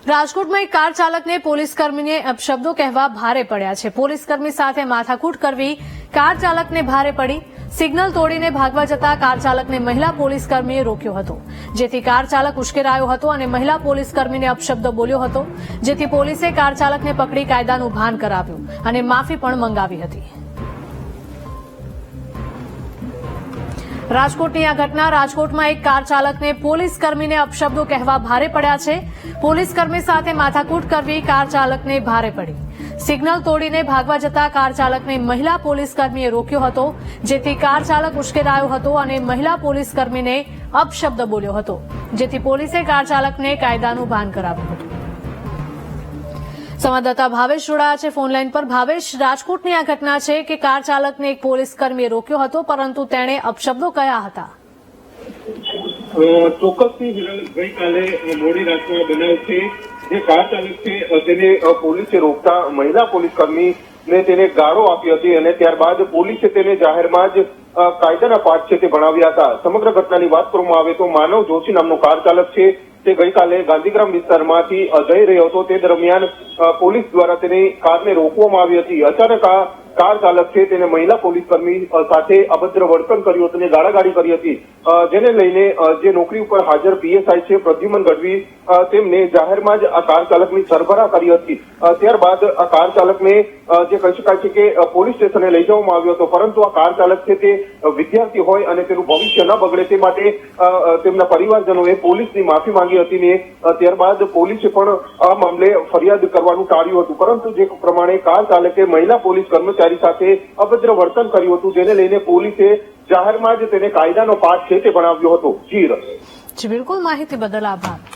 રાજકોટમાં એક કાર ચાલકને પોલીસ કર્મીને અપશબ્દો કહેવા ભારે પડ્યા છે। પોલીસ કર્મી સાથે માથાકૂટ કરવી કાર ચાલકને ભારે પડી। સિગ્નલ તોડીને ભાગવા જતા કાર ચાલકને મહિલા પોલીસ કર્મીએ રોક્યો હતો, જેથી કાર ચાલક ઉશ્કેરાયો હતો અને મહિલા પોલીસ કર્મીને અપશબ્દો બોલ્યો હતો, જેથી પોલીસે કાર ચાલકને પકડી કાયદાનું ભાન કરાવ્યું અને માફી પણ મંગાવી હતી। રાજકોટની આ ઘટના રાજકોટમાં એક કાર ચાલકને પોલીસ કર્મીને અપશબ્દો કહેવા ભારે પડ્યા છે। પોલીસ કર્મી સાથે માથાકૂટ કરવી કાર ચાલકને ભારે પડી। સિગ્નલ તોડીને ભાગવા જતા કાર ચાલકને મહિલા પોલીસ કર્મીએ રોક્યો હતો, જેથી કાર ચાલક ઉશ્કેરાયો હતો અને મહિલા પોલીસ કર્મીને અપશબ્દ બોલ્યો હતો, જેથી પોલીસે કાર ચાલકને કાયદાનું ભાન કરાવ્યું હતું। સંવાદદાતા ભાવેશ જોડાયા છે ફોનલાઈન પર। ભાવેશ, રાજકોટની આ ઘટના છે કે કાર ચાલકને એક પોલીસ કર્મીએ રોક્યો હતો, પરંતુ તેણે અપશબ્દો કયા હતા? ચોક્કસથી ગઈકાલે મોડી રાતનો બનાવ છે। જે કાર ચાલક છે તેને પોલીસે રોકતા મહિલા પોલીસ કર્મીને તેને ગાળો આપી હતી અને ત્યારબાદ પોલીસે તેને જાહેરમાં જ કાયદાના પાઠ છે તે ભણાવ્યા હતા। સમગ્ર ઘટનાની વાત કરવામાં આવે તો માનવ જોશી નામનો કાર ચાલક છે તે ગઈકાલે ગાંધીગ્રામ વિસ્તારમાંથી જઈ રહ્યો હતો। તે દરમિયાન પોલીસ દ્વારા તેની કારને રોકવામાં આવી હતી। અચાનક આ કાર ચાલક છે તેને મહિલા પોલીસ કર્મી સાથે અભદ્ર વર્તન કર્યું હતું અને ગાળાગાળી કરી હતી, જેને લઈને જે નોકરી ઉપર હાજર પીએસઆઈ છે પ્રદ્યુમન ગઢવી તેમને જાહેરમાં જ આ કાર ચાલકની સરભરા કરી હતી। ત્યારબાદ આ કાર ચાલકને જે કહી શકાય છે કે પોલીસ સ્ટેશને લઈ જવામાં આવ્યો હતો, પરંતુ આ કાર ચાલક છે તે વિદ્યાર્થી હોય અને તેનું ભવિષ્ય ન બગડે તે માટે તેમના પરિવારજનોએ પોલીસની માફી માંગી હતી ને ત્યારબાદ પોલીસે પણ આ મામલે ફરિયાદ કરવાનું ટાળ્યું હતું, પરંતુ જે પ્રમાણે કાર ચાલકે મહિલા પોલીસ કર્મચારી સાથે અભદ્ર વર્તન કર્યું હતું, જેને લઈને પોલીસે જાહેરમાં જ તેને કાયદાનો પાઠ છે તે ભણાવ્યો હતો। જી બિલકુલ, માહિતી બદલ આભાર।